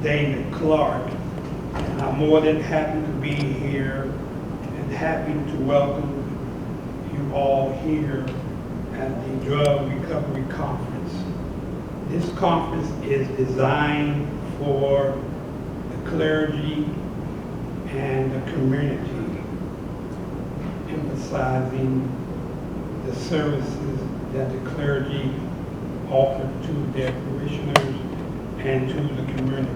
David Clark. And I'm more than happy to be here and happy to welcome you all here at the Drug Recovery Conference. This conference is designed for the clergy and the community, emphasizing the services that the clergy offer to their parishioners and to the community.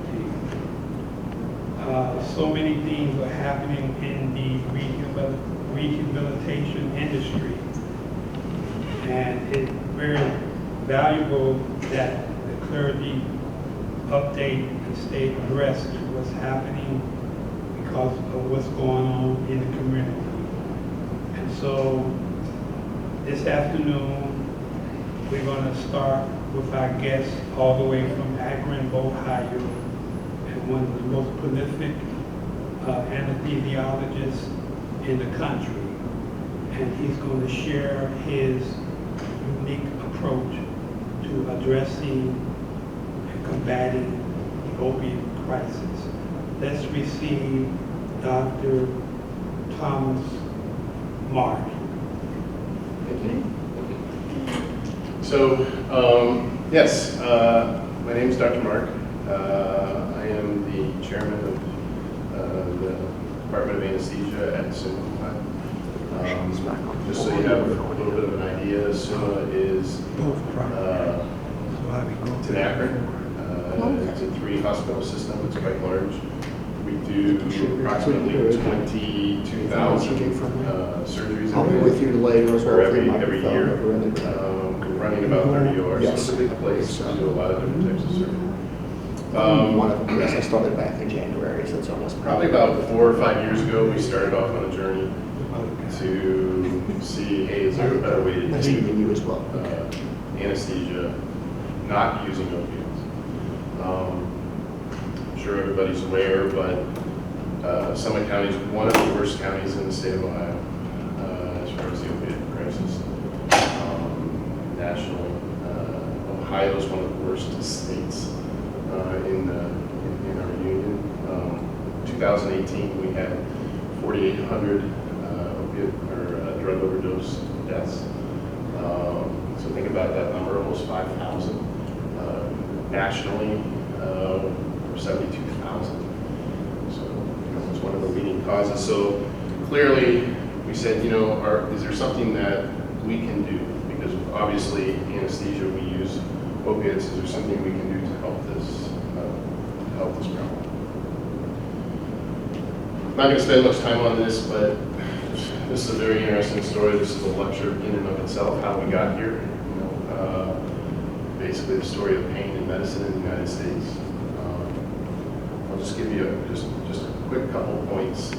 So many things are happening in the rehabilitation industry, and it's very valuable that the clergy update and stay abreast to what's happening because of what's going on in the community. And so this afternoon, we're going to start with our guest all the way from Akron, Ohio, and one of the most prolific anesthesiologists in the country. And he's going to share his unique approach to addressing and combating the opioid crisis. Let's receive Dr. Thomas Mark. Thank you. So, yes, my name is Dr. Mark. I am the chairman of the Department of Anesthesia at SUMA. Just so you have a little bit of an idea, SUMA is it's in Akron. It's a 3-hospital system. It's quite large. We do approximately 22,000 surgeries I'll be with you later as well. every year. We're running about 30 ORs. Yes. So it's a big place. We do a lot of different types of surgery. One of them, yes, I started back in January, so it's almost Probably about 4 or 5 years ago, we started off on a journey to see, hey, is there a better way to nice meeting do you as well. anesthesia not using opiates? I'm sure everybody's aware, but Summit County is one of the worst counties in the state of Ohio as far as the opiate crisis. Nationally, Ohio is one of the worst states in our union. 2018, we had 4,800 opiate or drug overdose deaths. So think about that number, almost 5,000. Nationally, 72,000. So it's one of the leading causes. So clearly, we said, is there something that we can do? Because obviously, anesthesia, we use opiates. Is there something we can do to help this problem? I'm not going to spend much time on this, but this is a very interesting story. This is a lecture in and of itself, how we got here. Basically, the story of pain in medicine in the United States. I'll just give you just a quick couple points.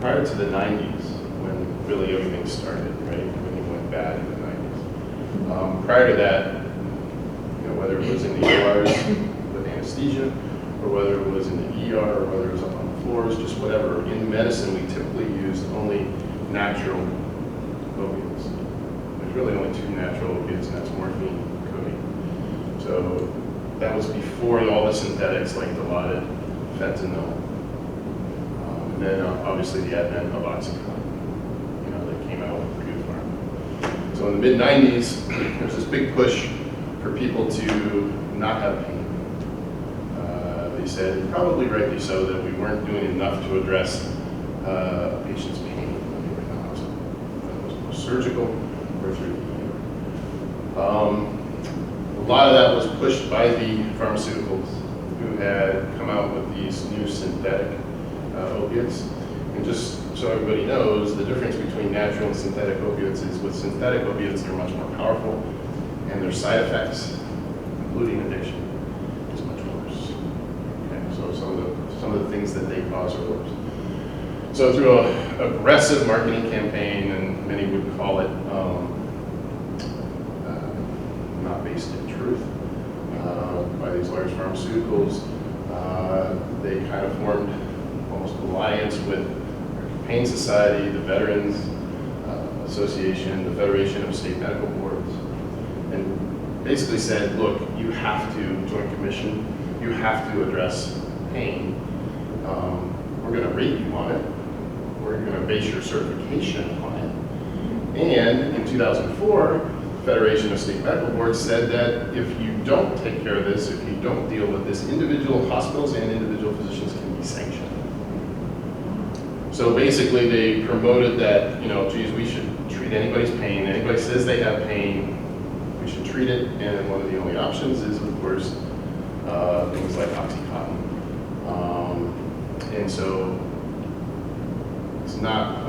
Prior to the 90s, when really everything started, right? Everything went bad in the 90s. Prior to that, whether it was in the ORs with anesthesia, or whether it was in the ER, or whether it was up on the floors, just whatever. In medicine, we typically use only natural opiates. There's really only 2 natural opiates, and that's morphine and codeine. So that was before all the synthetics like Dilaudid, fentanyl, and then obviously the advent of OxyContin, that came out with Purdue Pharma. So in the mid-90s, there was this big push for people to not have pain. They said, probably rightly so, that we weren't doing enough to address a patient's pain when they were in the hospital. Whether it was post-surgical or through the ER. A lot of that was pushed by the pharmaceuticals who had come out with these new synthetic opiates. And just so everybody knows, the difference between natural and synthetic opiates is with synthetic opiates, they're much more powerful, and their side effects, including addiction, is much worse. Okay, so some of the things that they cause are worse. So through an aggressive marketing campaign, and many would call it not based in truth, by these large pharmaceuticals, they kind of formed almost an alliance with the Pain Society, the Veterans Association, the Federation of State Medical Boards, and basically said, look, you have to join commission you have to address pain. We're going to rate you on it. We're going to base your certification on it. And in 2004, the Federation of State Medical Boards said that if you don't take care of this, if you don't deal with this, individual hospitals and individual physicians can be sanctioned. So basically they promoted that, geez, we should treat anybody's pain. Anybody says they have pain, we should treat it. And one of the only options is, of course, things like Oxycontin. And so it's not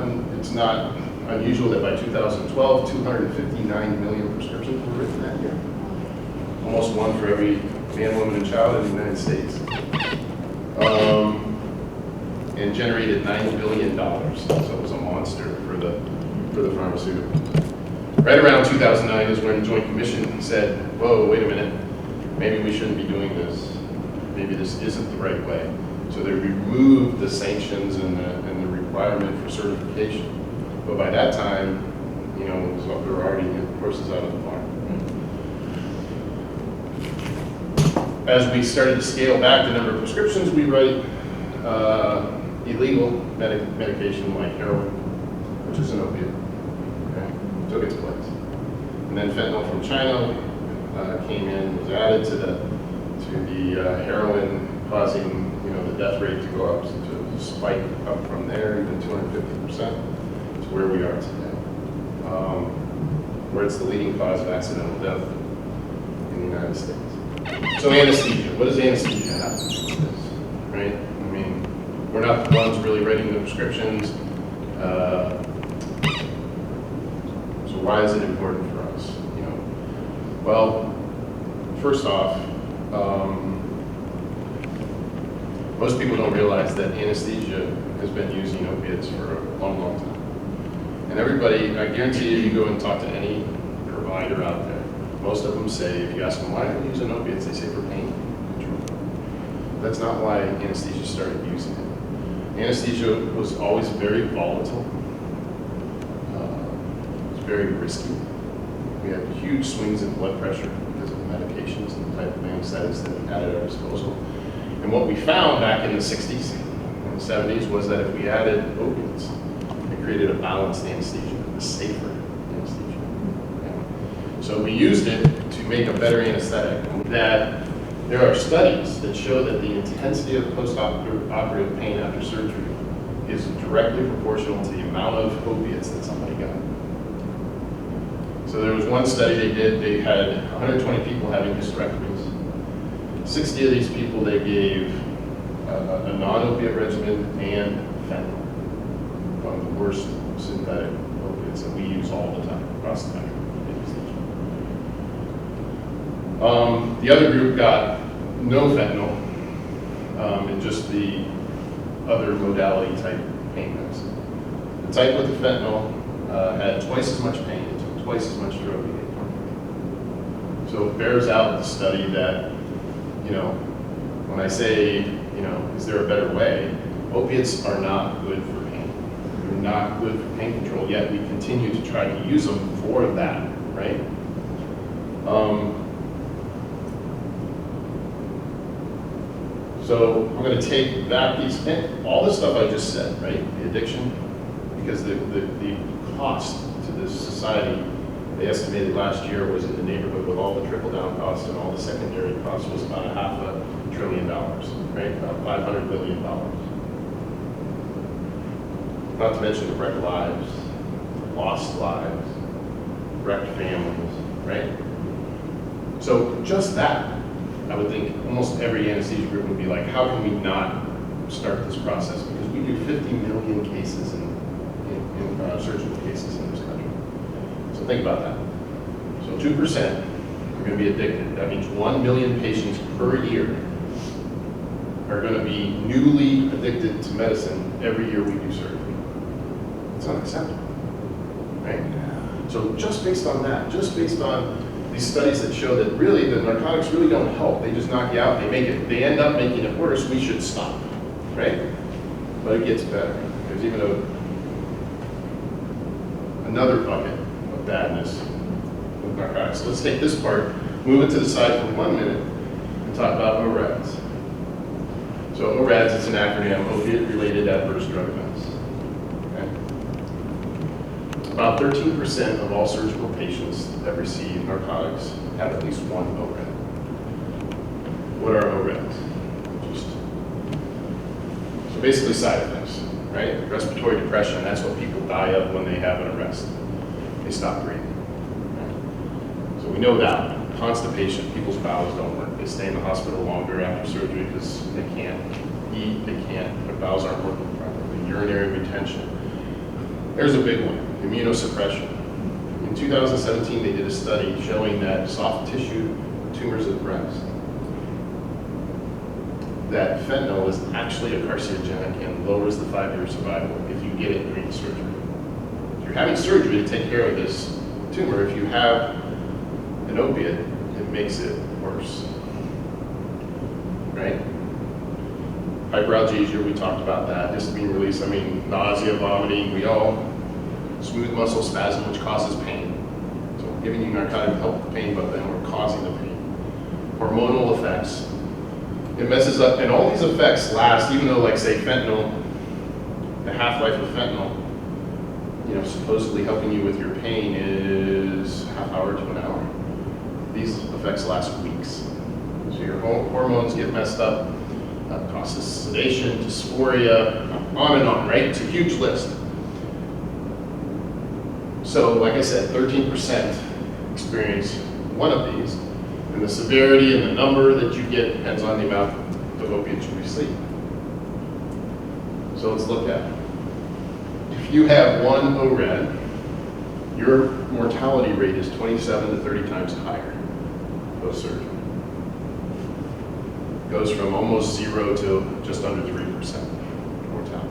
unusual that by 2012, 259 million prescriptions were written that year. Almost one for every man, woman, and child in the United States. And generated $9 billion. So it was a monster for the pharmaceuticals. Right around 2009 is when the Joint Commission said, whoa, wait a minute, maybe we shouldn't be doing this. Maybe this isn't the right way. So they removed the sanctions and the requirement for certification. But by that time, they were already horses out of the barn. As we started to scale back the number of prescriptions we write, illegal medication like heroin, which is an opiate, took its place. And then fentanyl from China came in, was added to the heroin, causing the death rate to go up, to spike up from there, even 250% to where we are today, where it's the leading cause of accidental death in the United States. So anesthesia, what does anesthesia have to do with this, right? I mean, we're not the ones really writing the prescriptions, so why is it important for us? Well, first off, most people don't realize that anesthesia has been using opiates for a long, long time. And everybody, I guarantee you go and talk to any provider out there. Most of them say, if you ask them why are they using opiates, they say for pain control. That's not why anesthesia started using it. Anesthesia was always very volatile. It was very risky. We had huge swings in blood pressure because of the medications and the type of anesthetics that we had at our disposal. And what we found back in the 60s and 70s was that if we added opiates, it created a balanced anesthesia, a safer anesthesia. Okay? So we used it to make a better anesthetic. That there are studies that show that the intensity of post-operative pain after surgery is directly proportional to the amount of opiates that somebody got. So there was one study they did, they had 120 people having hysterectomies. 60 of these people they gave a non-opiate regimen and fentanyl, one of the worst synthetic opiates that we use all the time across the country. The other group got no fentanyl and just the other modality type pain medicine. The type with the fentanyl had twice as much pain, it took twice as much drug to get comfortable. So it bears out the study that, when I say, is there a better way? Opiates are not good for pain. They're not good for pain control, yet we continue to try to use them for that, right? So I'm going to take that piece, and all the stuff I just said, right? The addiction, because the cost to this society, they estimated last year was in the neighborhood with all the trickle-down costs and all the secondary costs was about $500 billion, right? About $500 billion. Not to mention the wrecked lives, lost lives, wrecked families, right? So just that, I would think almost every anesthesia group would be like, how can we not start this process? Because we do 50 million cases in surgical cases in this country. So think about that. So 2% are going to be addicted. That means 1 million patients per year are going to be newly addicted to medicine every year we do surgery. It's unacceptable, right? So just based on that, just based on these studies that show that really the narcotics really don't help, they just knock you out, they end up making it worse, we should stop, right? But it gets better. There's even another bucket of badness with narcotics. So let's take this part, move it to the side for 1 minute, and talk about ORADs. So ORADs is an acronym, opiate-related adverse drug events. Okay? About 13% of all surgical patients that receive narcotics have at least one ORAD. What are ORADs? So basically side effects, right? Respiratory depression, that's what people die of when they have an arrest. They stop breathing. Right? So we know that. Constipation, people's bowels don't work. They stay in the hospital longer after surgery because they can't eat, their bowels aren't working properly. Urinary retention. There's a big one, immunosuppression. In 2017, they did a study showing that soft tissue tumors of the breast, that fentanyl is actually a carcinogenic and lowers the 5-year survival if you get it during surgery. If you're having surgery to take care of this tumor, if you have an opiate, it makes it worse, right? Hyperalgesia, we talked about that, histamine release, nausea, vomiting, smooth muscle spasm, which causes pain. So we're giving you narcotic to help the pain, but then we're causing the pain. Hormonal effects. It messes up, and all these effects last, even though, like, say, fentanyl, the half-life of fentanyl, supposedly helping you with your pain is half hour to an hour. These effects last weeks. So your hormones get messed up, causes sedation, dysphoria, on and on, right? It's a huge list. So, like I said, 13% experience one of these, and the severity and the number that you get depends on the amount of opiates you receive. So let's look at it. If you have one ORAD, your mortality rate is 27 to 30 times higher post-surgery. It goes from almost 0 to just under 3% mortality.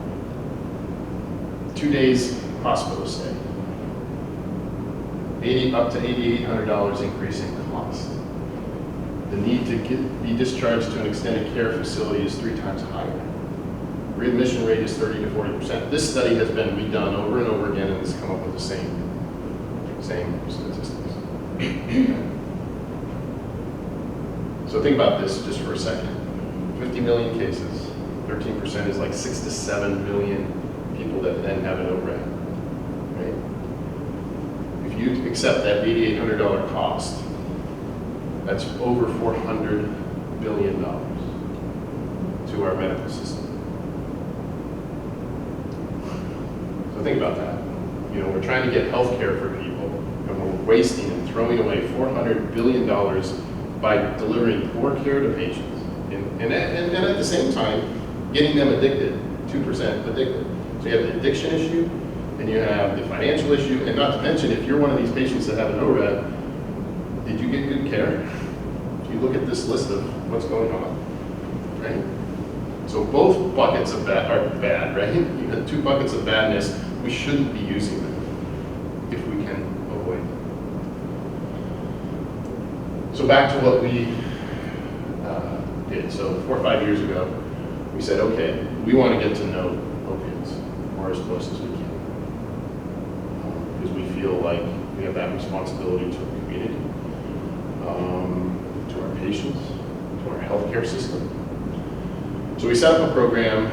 2 days hospital stay. Up to $8,800 increase in cost. The need to be discharged to an extended care facility is 3 times higher. Readmission rate is 30 to 40%. This study has been redone over and over again and has come up with the same statistics. So think about this just for a second. 50 million cases, 13% is like 6 to 7 million people that then have an ORAD, right? If you accept that $8,800 cost, that's over $400 billion to our medical system. So think about that. We're trying to get health care for people, and we're wasting and throwing away $400 billion by delivering poor care to patients. And at the same time, getting them addicted, 2% addicted. So you have the addiction issue, and you have the financial issue, and not to mention, if you're one of these patients that have an ORAD, did you get good care? If you look at this list of what's going on, right? So both buckets of bad are bad, right? You have 2 buckets of badness. We shouldn't be using them if we can avoid them. So back to what we did. So 4 or 5 years ago, we said, okay, we want to get to know opiates, or as close as we can. Because we feel like we have that responsibility to the community, to our patients, to our healthcare system. So we set up a program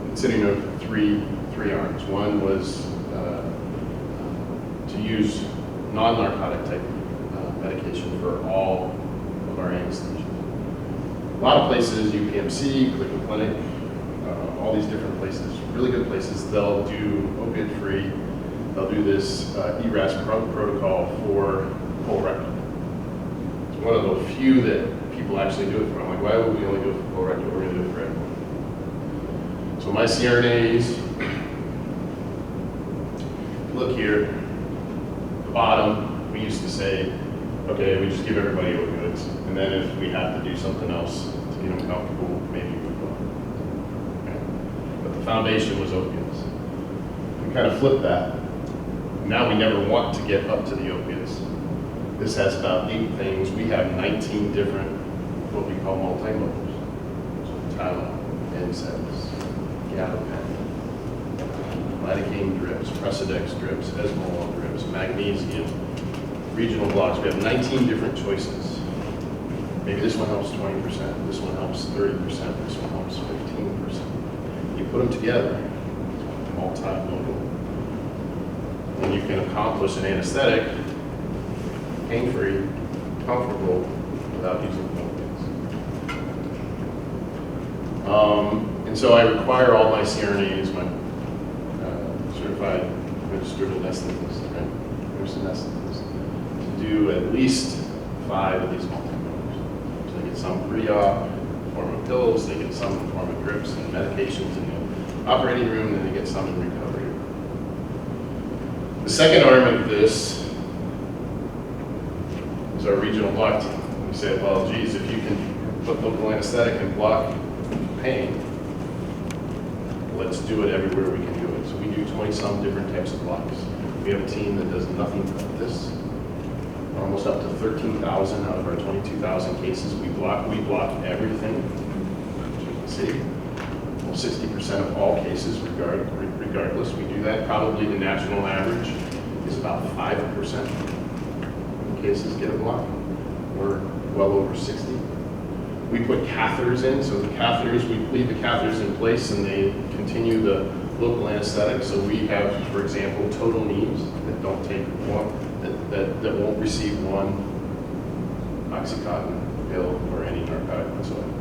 consisting of three arms. One was to use non-narcotic type medication for all of our anesthesia. A lot of places, UPMC, Cleveland Clinic, all these different places, really good places, they'll do opiate-free. They'll do this ERAS protocol for colorectal. It's one of the few that people actually do it for. I'm like, why would we only do it for colorectal? We're going to do it for everyone. So my CRNAs, look here, the bottom, we used to say, okay, we just give everybody opioids, and then if we have to do something else to get them comfortable, maybe we will. Okay. But the foundation was opiates. We kind of flipped that. Now we never want to get up to the opiates. This has about 8 things. We have 19 different, what we call multimodals. So Tylenol, NSAIDs, gabapentin, lidocaine drips, Precedex drips, Esmolol drips, magnesium, regional blocks. We have 19 different choices Maybe this one helps 20%, this one helps 30%, this one helps 15%. You put them together, it's multimodal, and you can accomplish an anesthetic, pain-free, comfortable, without using opiates. And so I require all my CRNAs, my certified registered anesthetist, right? Nurse anesthetist, to do at least 5 of these multimodals. So they get some pre-op in the form of pills, they get some in the form of drips and medications in the operating room, and they get some in recovery. The second arm of this is our regional block team. We said, well, geez, if you can put local anesthetic and block pain, let's do it everywhere we can do it. So we do 20-some different types of blocks. We have a team that does nothing but this. We're almost up to 13,000 out of our 22,000 cases. We block everything, as you can see. Well, 60% of all cases, regardless, we do that. Probably the national average is about 5% of cases get a block. We're well over 60. We put catheters in, so the catheters, we leave the catheters in place and they continue the local anesthetic. So we have, for example, total knees that don't take one, that won't receive one Oxycontin pill or any narcotic whatsoever.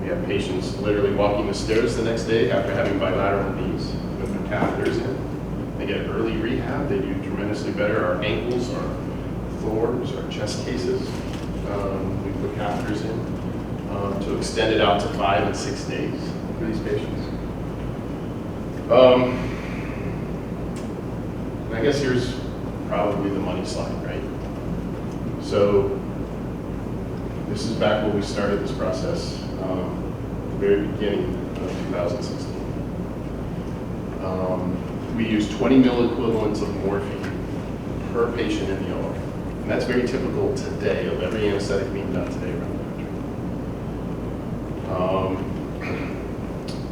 We have patients literally walking the stairs the next day after having bilateral knees with their catheters in. They get early rehab, they do tremendously better. Our ankles, our floors, our chest cases, we put catheters in to extend it out to 5 and 6 days for these patients. And I guess here's probably the money slide, right? So this is back when we started this process, the very beginning of 2016. We used 20 mil equivalents of morphine per patient in the OR. And that's very typical today of every anesthetic being done today around the country.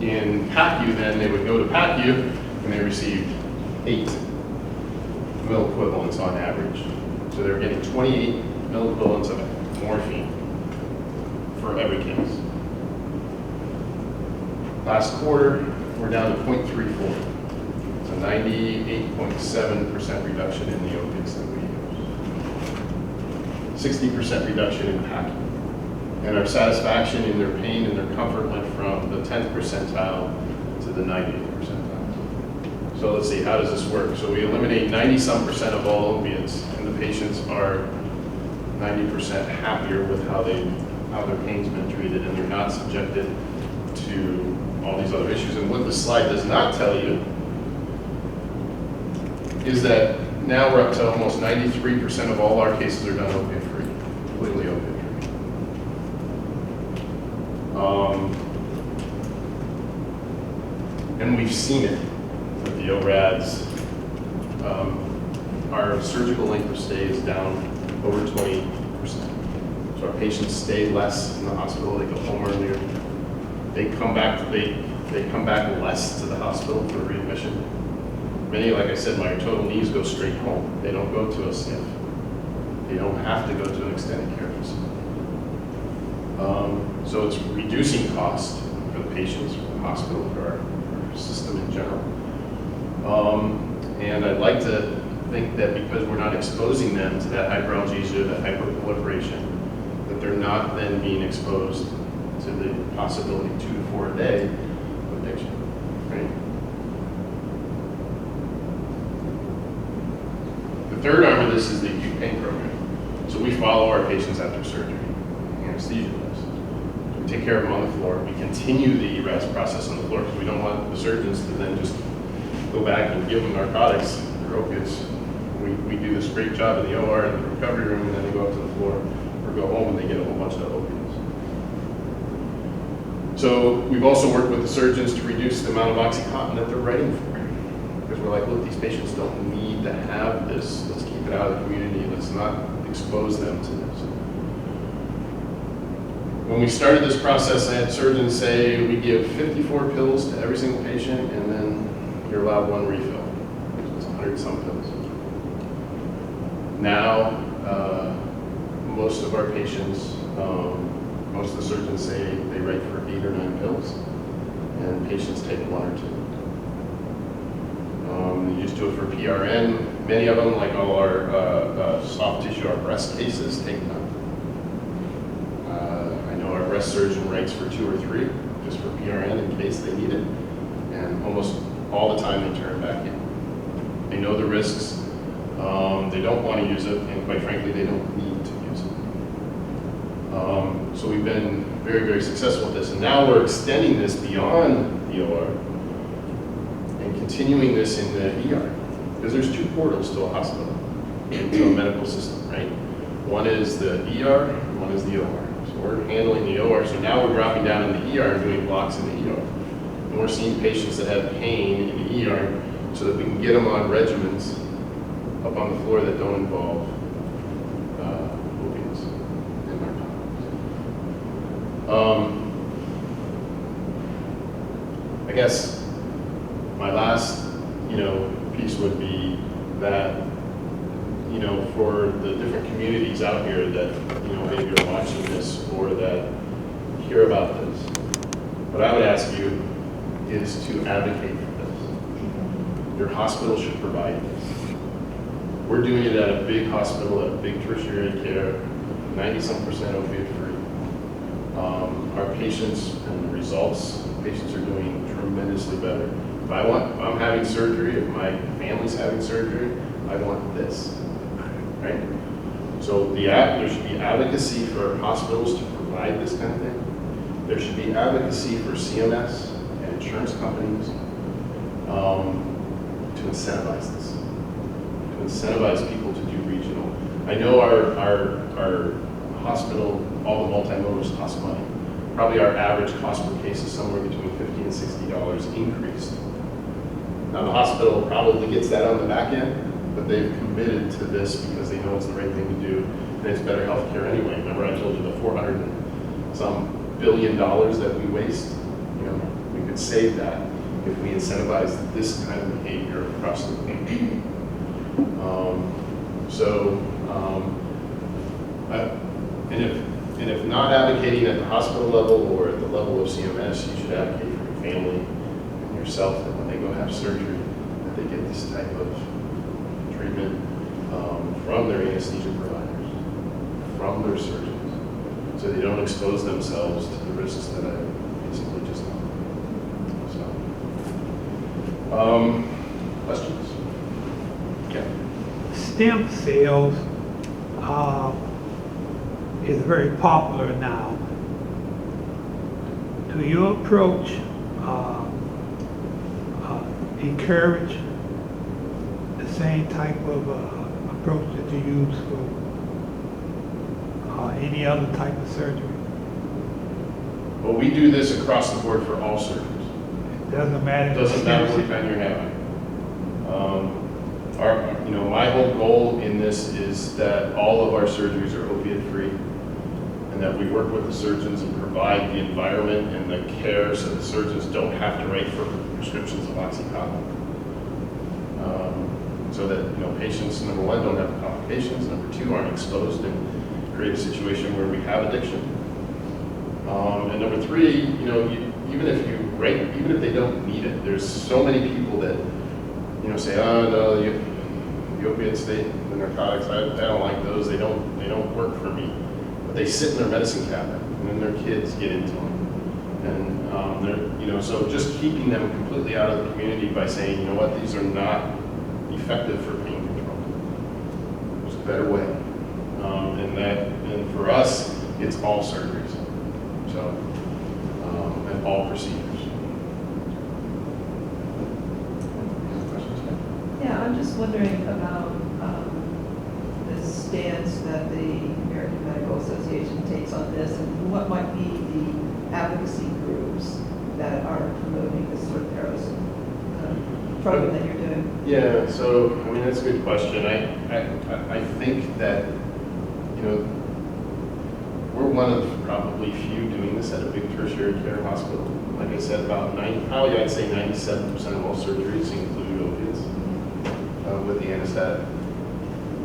In PACU then, they would go to PACU and they received 8 mil equivalents on average. So they were getting 28 mil equivalents of morphine for every case. Last quarter, we're down to 0.34. It's a 98.7% reduction in the opiates that we use. 60% reduction in PACU. And our satisfaction in their pain and their comfort went from the 10th percentile to the 90th percentile. So let's see, how does this work? So we eliminate 90-some% of all opiates, and the patients are 90% happier with how their pain's been treated, and they're not subjected to all these other issues. And what this slide does not tell you is that now we're up to almost 93% of all our cases are done opiate-free, completely opiate-free. And we've seen it with the ORADs. Our surgical length of stay is down over 20%. So our patients stay less in the hospital, they go home earlier. They come back less to the hospital for readmission. Many, like I said, my total knees go straight home. They don't go to a SNF. They don't have to go to an extended care facility. So it's reducing cost for the patients, for the hospital, for our system in general. And I'd like to think that because we're not exposing them to that hyperalgesia, that hyperproliferation, that they're not then being exposed to the possibility 2 to 4 a day of addiction, right? The third arm of this is the acute pain program. So we follow our patients after surgery, anesthesia does. We take care of them on the floor. We continue the ERAS process on the floor because we don't want the surgeons to then just go back and give them narcotics or opiates. We do this great job in the OR and the recovery room, and then they go up to the floor or go home and they get a whole bunch of opiates. So we've also worked with the surgeons to reduce the amount of OxyContin that they're writing for. Because we're like, look, these patients don't need to have this. Let's keep it out of the community. Let's not expose them to this. When we started this process, I had surgeons say we give 54 pills to every single patient, and then you're allowed 1 refill. So it's 100-some pills. Now, most of our patients Most of the surgeons say they write for 8 or 9 pills, and patients take 1 or 2. They used to do it for PRN. Many of them, like all our soft tissue, our breast cases, take none. I know our breast surgeon writes for 2 or 3, just for PRN in case they need it, and almost all the time they turn back in. They know the risks. They don't want to use it, and quite frankly, they don't need to use it. So we've been very, very successful with this, and now we're extending this beyond the OR and continuing this in the ER, because there's 2 portals to a hospital, into a medical system, right? One is the ER, and one is the OR. So we're handling the OR, so now we're dropping down in the ER and doing blocks in the ER. And we're seeing patients that have pain in the ER so that we can get them on regimens up on the floor that don't involve opiates and narcotics. I guess my last, piece would be that, for the different communities out here that, maybe are watching this or that hear about this, what I would ask you is to advocate for this. Your hospital should provide this. We're doing it at a big hospital, at a big tertiary care, 90-some% opiate free. Our patients and the results, patients are doing tremendously better. If I'm having surgery, if my family's having surgery, I want this, right? So there should be advocacy for hospitals to provide this kind of thing. There should be advocacy for CMS and insurance companies to incentivize this, to incentivize people to do regional. I know our hospital, all the multimodals cost money. Probably our average cost per case is somewhere between $50 and $60 increased. Now the hospital probably gets that on the back end, but they've committed to this because they know it's the right thing to do, and it's better health care anyway. Remember I told you the $400-some billion that we waste? We could save that if we incentivize this kind of behavior across the country. And if not advocating at the hospital level or at the level of CMS, you should advocate for your family and yourself that when they go have surgery, that they get this type of treatment from their anesthesia providers, from their surgeons, so they don't expose themselves to the risks that I basically just mentioned. So, questions? Yeah. Stem cells is very popular now. Do you approach, encourage the same type of approach that you use for any other type of surgery? Well, we do this across the board for all surgeries. It doesn't matter. It doesn't matter what kind you're having. My whole goal in this is that all of our surgeries are opiate free, and that we work with the surgeons and provide the environment and the care so the surgeons don't have to write for prescriptions of OxyContin. So that patients, number one, don't have complications, number two, aren't exposed and create a situation where we have addiction. And number three, even if they don't need it, there's so many people that say, oh no, the opiates, the narcotics, I don't like those. They don't work for me. But they sit in their medicine cabinet, and then their kids get into them. And so just keeping them completely out of the community by saying, these are not effective for pain control. There's a better way. And for us, it's all surgeries. So, and all procedures. Yeah, I'm just wondering about the stance that the American Medical Association takes on this, and what might be the advocacy groups that are promoting this sort of program that you're doing. Yeah, so that's a good question. I think that we're one of probably few doing this at a big tertiary care hospital. Like I said, I'd say 97% of all surgeries include opiates with the anesthetic.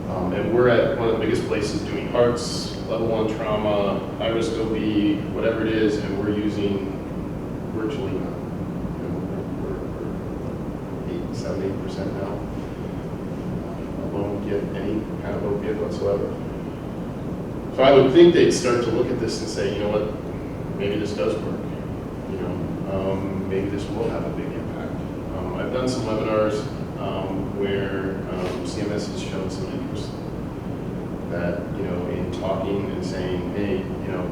And we're at one of the biggest places doing hearts, level 1 trauma, high risk OB, whatever it is, and we're using virtually none. You know, we're 8% now. Won't get any kind of opiate whatsoever. So I would think they'd start to look at this and say, you know what, maybe this does work. You know, maybe this will have a big impact. I've done some webinars where CMS has shown some interest that, you know, in talking and saying, hey, you know,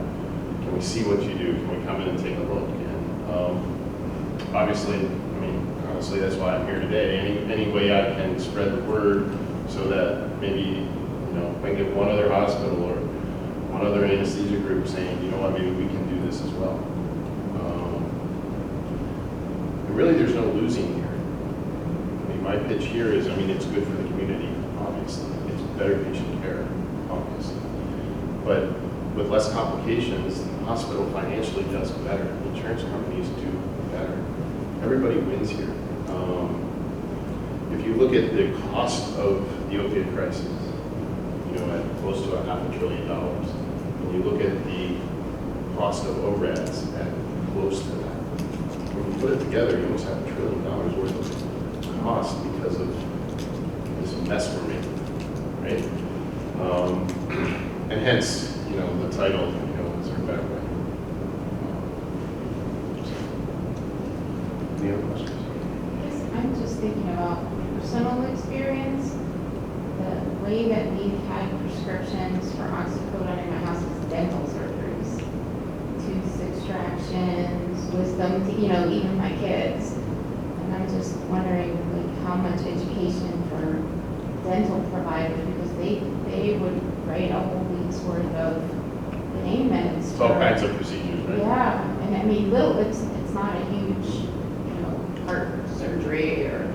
can we see what you do? Can we come in and take a look? And obviously, I mean, honestly, that's why I'm here today. Any way I can spread the word so that maybe, you know, if I get one other hospital or one other anesthesia group saying, you know what, maybe we can do this as well. And really, there's no losing here. I mean, my pitch here is, I mean, it's good for the community, obviously. It's better patient care, obviously. But with less complications, the hospital financially does better. Insurance companies do better. Everybody wins here. If you look at the cost of the opioid crisis, you know, at close to $500 billion, and you look at the cost of ORADs at close to that, when you put it together, you almost have $1 trillion worth of cost because of this mess we're making, right? And hence, you know, the title, you know, is our better way. Any other questions? I'm just thinking about personal experience. The way that we've had prescriptions for oxycodone in my house is dental surgeries, tooth extractions, wisdom, you know, even my kids. And I'm just wondering, like, how much education for dental providers, because they would write a whole week's worth of pain meds. It's all kinds of procedures, right? Yeah, and I mean, it's not a huge, you know, heart surgery or,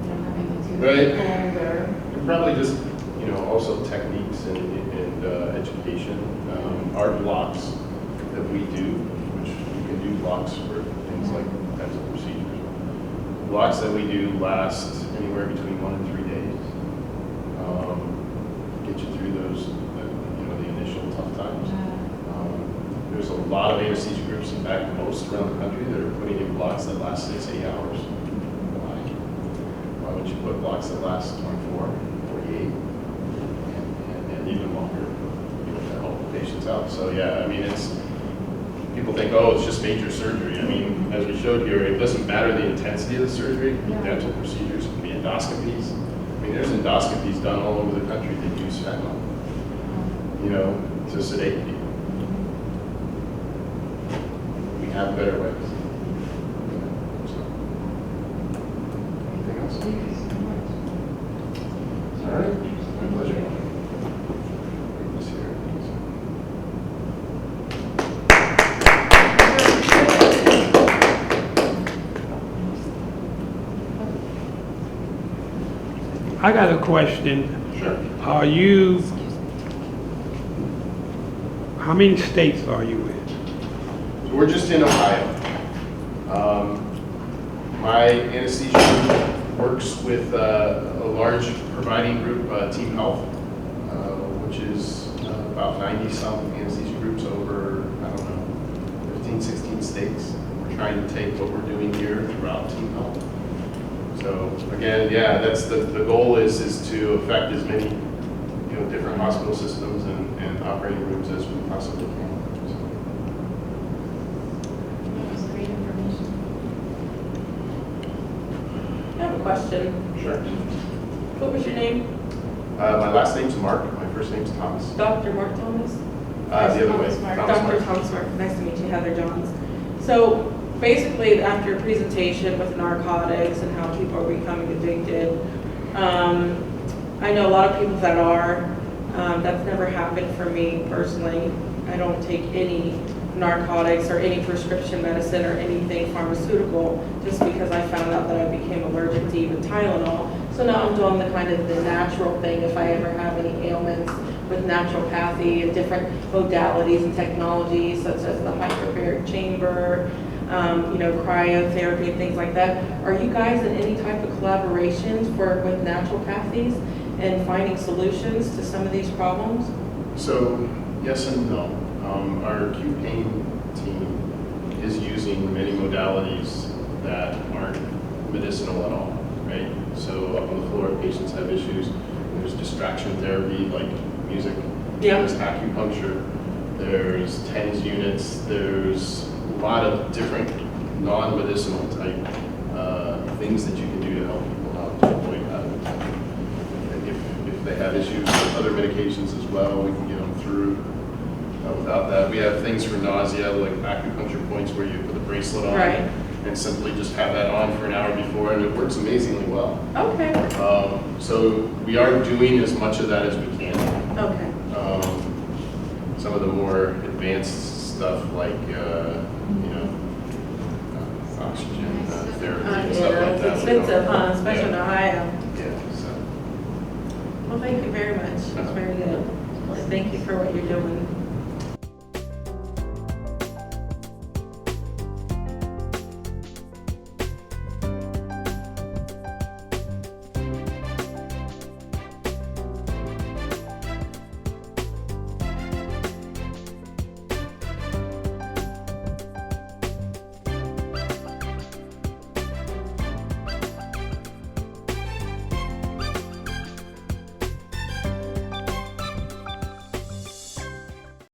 you know, having a tooth Right. pulled or. And probably just, you know, also techniques and education. Our blocks that we do, which you can do blocks for things like dental procedures. Blocks that we do last anywhere between 1 and 3 days. Get you through those, you know, the initial tough times. There's a lot of anesthesia groups, in fact, most around the country, that are putting in blocks that last 6, 8 hours. Why would you put blocks that last 24, 48, and even longer, you know, to help patients out? So yeah, I mean, people think, oh, it's just major surgery. I mean, as we showed here, it doesn't matter the intensity of the surgery. Yeah. Dental procedures can be endoscopies. I mean, there's endoscopies done all over the country that use fentanyl, you know, to sedate people. We have better ways. So, anything else? All right, my pleasure. This here. I got a question. Sure. Are you, how many states are you in? So we're just in Ohio. My anesthesia group works with a large providing group, Team Health, which is about 90-some anesthesia groups over, I don't know, 15, 16 states. We're trying to take what we're doing here throughout Team Health. So again, yeah, that's the goal is to affect as many, you know, different hospital systems and operating rooms as we possibly can. That was great information. I have a question. Sure. What was your name? My last name's Mark. My first name's Thomas. Dr. Mark Thomas? The other way. Thomas Mark. Thomas Dr. Mark. Thomas Mark. Nice to meet you, Heather Johns. So basically, after your presentation with narcotics and how people are becoming addicted, I know a lot of people that are. That's never happened for me personally. I don't take any narcotics or any prescription medicine or anything pharmaceutical just because I found out that I became allergic to even Tylenol. So now I'm doing the kind of the natural thing if I ever have any ailments with naturopathy and different modalities and technologies such as the hyperbaric chamber, you know, cryotherapy and things like that. Are you guys in any type of collaborations with naturopathies and finding solutions to some of these problems? So, Yes and no. Our acute pain team is using many modalities that aren't medicinal at all, right? So up on the floor, patients have issues. There's distraction therapy like music. Yeah. There's acupuncture. There's TENS units. There's a lot of different non-medicinal type things that you can do to help people out to avoid having to. If they have issues with other medications as well, we can get them through without that. We have things for nausea, like acupuncture points where you put the bracelet on Right. and simply just have that on for an hour before, and it works amazingly well. Okay, So we are doing as much of that as we can. okay. Some of the more advanced stuff like, oxygen therapy and stuff Yeah, like it's that. we expensive, don't- huh, especially in Yeah. Ohio. Yeah, so. Well, thank you very much. That's very good. Thank you for what you're doing.